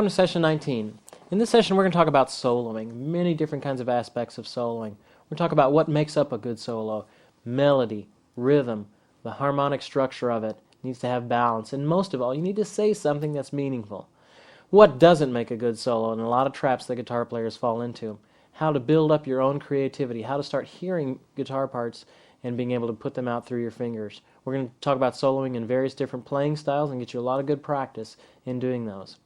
to session 19. In this session we're going to talk about soloing, many different kinds of aspects of soloing. We're going to talk about what makes up a good solo, melody, rhythm, the harmonic structure of it needs to have balance, and most of all, you need to say something that's meaningful. What doesn't make a good solo, and a lot of traps that guitar players fall into. How to build up your own creativity, how to start hearing guitar parts and being able to put them out through your fingers. We're going to talk about soloing in various different playing styles and get you a lot of good practice in doing those.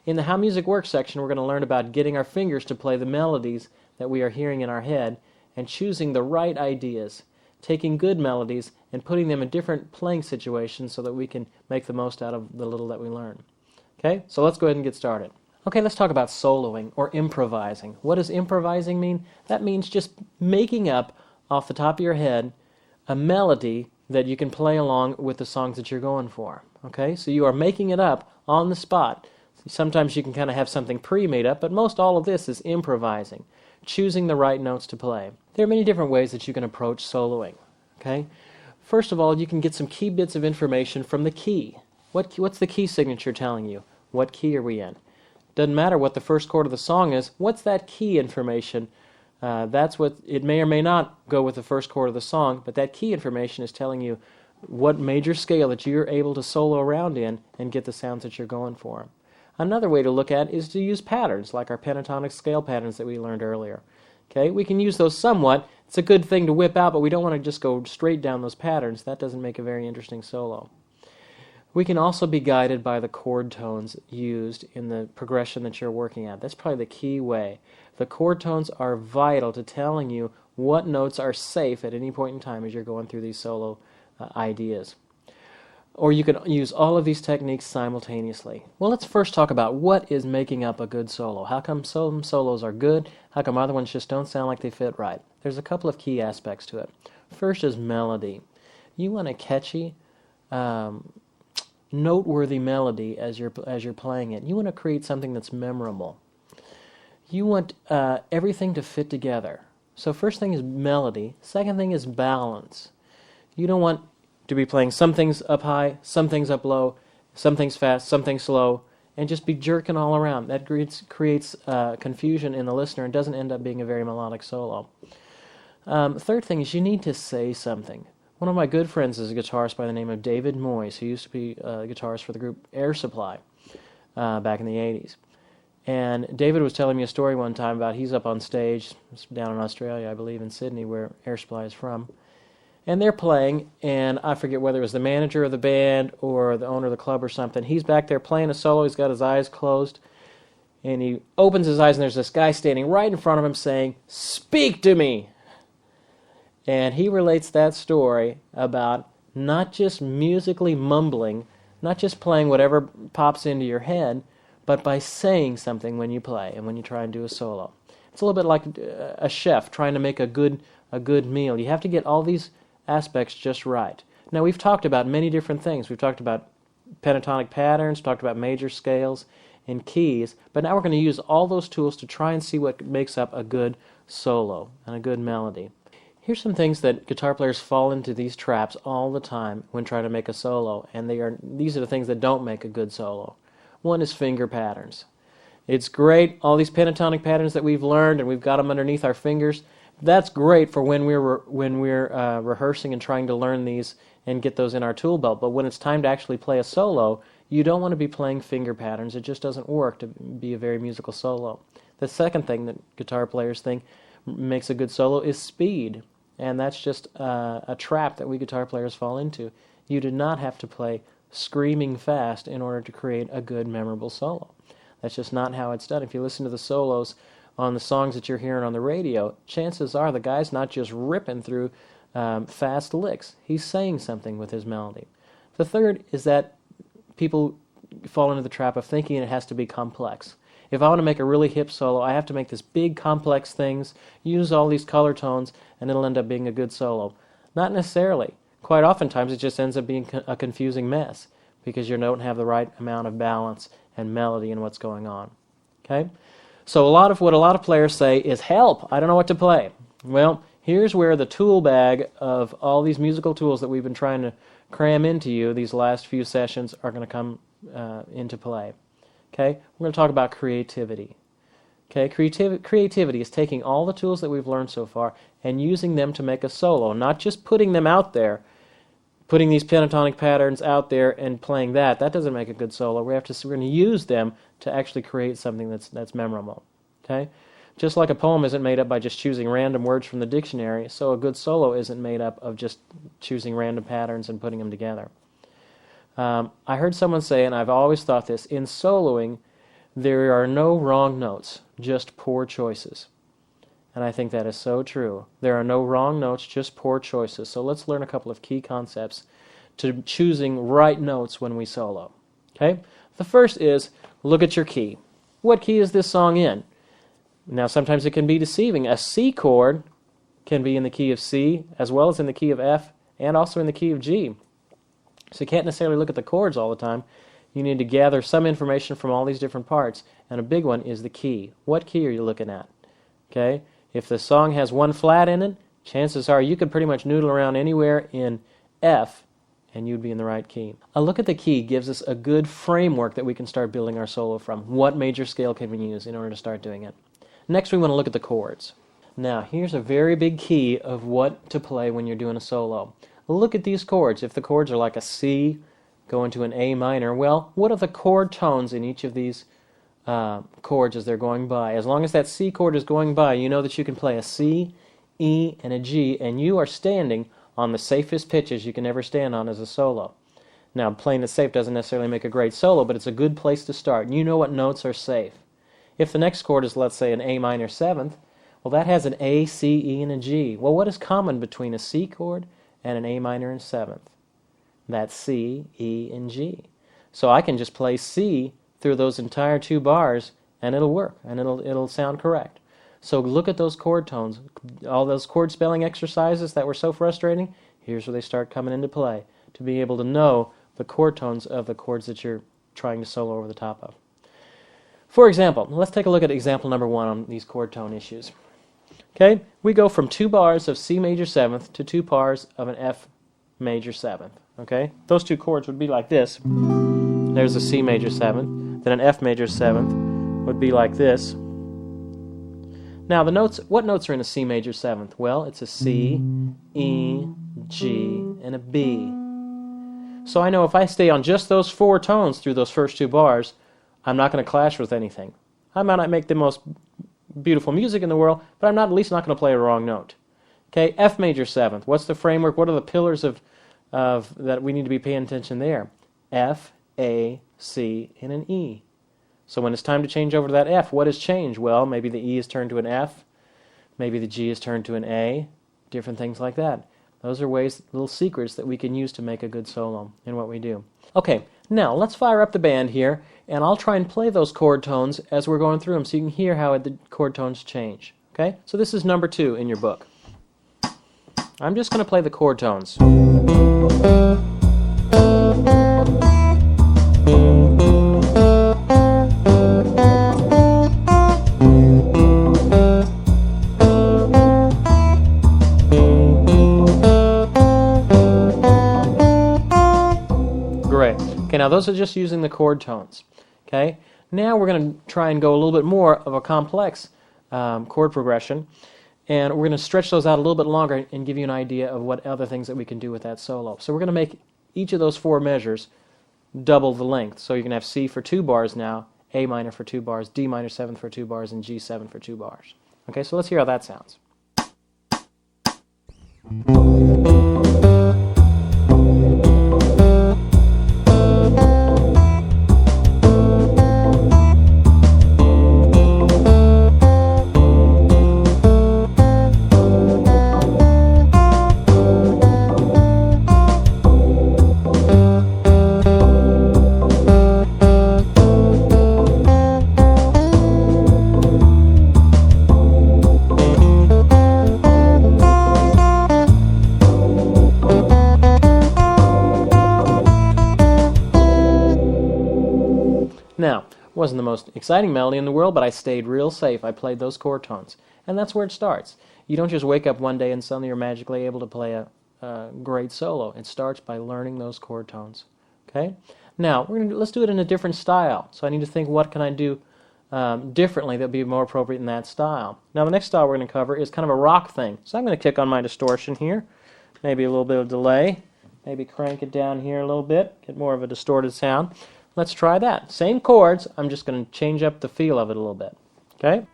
In the How Music Works section, we're going to learn about getting our fingers to play the melodies that we are hearing in our head and choosing the right ideas, taking good melodies and putting them in different playing situations so that we can make the most out of the little that we learn. Okay, so let's go ahead and get started. Okay, let's talk about soloing or improvising. What does improvising mean? That means just making up off the top of your head a melody that you can play along with the songs that you're going for. Okay, so you are making it up on the spot. Sometimes you can kind of have something pre-made up, but most all of this is improvising, choosing the right notes to play. There are many different ways that you can approach soloing. Okay, first of all, you can get some key bits of information from the key. What's the key signature telling you? What key are we in? Doesn't matter what the first chord of the song is. What's that key information? That's what it may or may not go with the first chord of the song, but that key information is telling you what major scale that you're able to solo around in and get the sounds that you're going for. Another way to look at it is to use patterns, like our pentatonic scale patterns that we learned earlier. Okay, we can use those somewhat. It's a good thing to whip out, but we don't want to just go straight down those patterns. That doesn't make a very interesting solo. We can also be guided by the chord tones used in the progression that you're working at. That's probably the key way. The chord tones are vital to telling you what notes are safe at any point in time as you're going through these solo ideas. Or you can use all of these techniques simultaneously. Well, let's first talk about what is making up a good solo. How come some solos are good? How come other ones just don't sound like they fit right? There's a couple of key aspects to it. First is melody. You want a catchy, noteworthy melody as you're playing it. You want to create something that's memorable. You want everything to fit together. So first thing is melody. Second thing is balance. You don't want to be playing some things up high, some things up low, some things fast, some things slow, and just be jerking all around. That creates confusion in the listener and doesn't end up being a very melodic solo. Third thing is you need to say something. One of my good friends is a guitarist by the name of David Moyes, who used to be a guitarist for the group Air Supply back in the 80s. And David was telling me a story one time about he's up on stage down in Australia, I believe, in Sydney, where Air Supply is from. And they're playing, and I forget whether it was the manager of the band or the owner of the club or something. He's back there playing a solo. He's got his eyes closed, and he opens his eyes, and there's this guy standing right in front of him saying, "Speak to me!" And he relates that story about not just musically mumbling, not just playing whatever pops into your head, but by saying something when you play and when you try and do a solo. It's a little bit like a chef trying to make a good meal. You have to get all these aspects just right. Now, we've talked about many different things. We've talked about pentatonic patterns, talked about major scales and keys, but now we're going to use all those tools to try and see what makes up a good solo and a good melody. Here's some things that guitar players fall into these traps all the time when trying to make a solo, and these are the things that don't make a good solo. One is finger patterns. It's great, all these pentatonic patterns that we've learned and we've got them underneath our fingers. That's great for when we're rehearsing and trying to learn these and get those in our tool belt. But when it's time to actually play a solo, you don't want to be playing finger patterns. It just doesn't work to be a very musical solo. The second thing that guitar players think makes a good solo is speed. And that's just a trap that we guitar players fall into. You do not have to play screaming fast in order to create a good, memorable solo. That's just not how it's done. If you listen to the solos on the songs that you're hearing on the radio, chances are the guy's not just ripping through fast licks. He's saying something with his melody. The third is that people fall into the trap of thinking it has to be complex. If I want to make a really hip solo, I have to make this big complex things, use all these color tones, and it'll end up being a good solo. Not necessarily. Quite oftentimes it just ends up being a confusing mess because you don't have the right amount of balance and melody in what's going on. Okay? So what a lot of players say is, "Help, I don't know what to play." Well, here's where the tool bag of all these musical tools that we've been trying to cram into you these last few sessions are going to come into play. Okay, we're going to talk about creativity. Okay, creativity is taking all the tools that we've learned so far and using them to make a solo, not just putting them out there, putting these pentatonic patterns out there and playing that. That doesn't make a good solo. We're going to use them to actually create something that's memorable. Okay, just like a poem isn't made up by just choosing random words from the dictionary, so a good solo isn't made up of just choosing random patterns and putting them together. I heard someone say, and I've always thought this, in soloing, there are no wrong notes, just poor choices. And I think that is so true. There are no wrong notes, just poor choices. So let's learn a couple of key concepts to choosing right notes when we solo. Okay? The first is, look at your key. What key is this song in? Now, sometimes it can be deceiving. A C chord can be in the key of C, as well as in the key of F, and also in the key of G. So you can't necessarily look at the chords all the time. You need to gather some information from all these different parts, and a big one is the key. What key are you looking at? Okay? If the song has one flat in it, chances are you could pretty much noodle around anywhere in F, and you'd be in the right key. A look at the key gives us a good framework that we can start building our solo from. What major scale can we use in order to start doing it? Next, we want to look at the chords. Now, here's a very big key of what to play when you're doing a solo. Look at these chords. If the chords are like a C, go into an A minor, well, what are the chord tones in each of these chords as they're going by? As long as that C chord is going by, you know that you can play a C, E, and a G, and you are standing on the safest pitches you can ever stand on as a solo. Now, playing it safe doesn't necessarily make a great solo, but it's a good place to start. And you know what notes are safe. If the next chord is, let's say, an A minor 7th, well, that has an A, C, E, and a G. Well, what is common between a C chord and an A minor and 7th? That's C, E, and G. So I can just play C through those entire two bars, and it'll work, and it'll sound correct. So look at those chord tones. All those chord spelling exercises that were so frustrating, here's where they start coming into play, to be able to know the chord tones of the chords that you're trying to solo over the top of. For example, let's take a look at example number 1 on these chord tone issues. Okay, we go from 2 bars of C major 7th to 2 bars of an F major 7th. Okay, those two chords would be like this. There's a C major 7th, then an F major 7th would be like this. Now the notes, what notes are in a C major 7th? Well, it's a C, E, G, and a B. So I know if I stay on just those 4 tones through those first 2 bars, I'm not going to clash with anything. I might not make the most beautiful music in the world, but I'm not at least not going to play a wrong note. Okay, F major 7th. What's the framework? What are the pillars of that we need to be paying attention there? F, A, C, and an E. So when it's time to change over to that F, what has changed? Well, maybe the E is turned to an F, maybe the G is turned to an A, different things like that. Those are ways, little secrets that we can use to make a good solo in what we do. Okay, now let's fire up the band here, and I'll try and play those chord tones as we're going through them so you can hear how the chord tones change. Okay, so this is number 2 in your book. I'm just going to play the chord tones. Great. Okay, now those are just using the chord tones. Okay, now we're going to try and go a little bit more of a complex chord progression. And we're going to stretch those out a little bit longer and give you an idea of what other things that we can do with that solo. So we're going to make each of those 4 measures double the length. So you can have C for 2 bars now, A minor for 2 bars, D minor 7th for 2 bars, and G7 for 2 bars. Okay, so let's hear how that sounds. Now, it wasn't the most exciting melody in the world, but I stayed real safe. I played those chord tones. And that's where it starts. You don't just wake up one day and suddenly you're magically able to play a great solo. It starts by learning those chord tones. Okay? Now, let's do it in a different style. So I need to think, what can I do differently that would be more appropriate in that style. Now the next style we're going to cover is kind of a rock thing. So I'm going to kick on my distortion here, maybe a little bit of delay, maybe crank it down here a little bit, get more of a distorted sound. Let's try that. Same chords, I'm just going to change up the feel of it a little bit. Okay?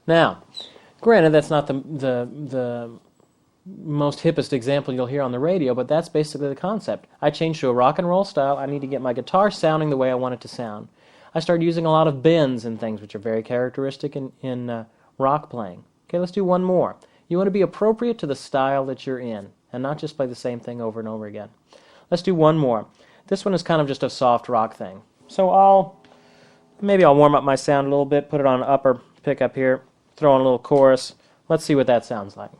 Now, granted, that's not the most hippest example you'll hear on the radio, but that's basically the concept. I changed to a rock and roll style. I need to get my guitar sounding the way I want it to sound. I started using a lot of bends and things, which are very characteristic in rock playing. Okay, let's do one more. You want to be appropriate to the style that you're in, and not just play the same thing over and over again. Let's do one more. This one is kind of just a soft rock thing. So maybe I'll warm up my sound a little bit, put it on an upper pickup here, throw in a little chorus. Let's see what that sounds like.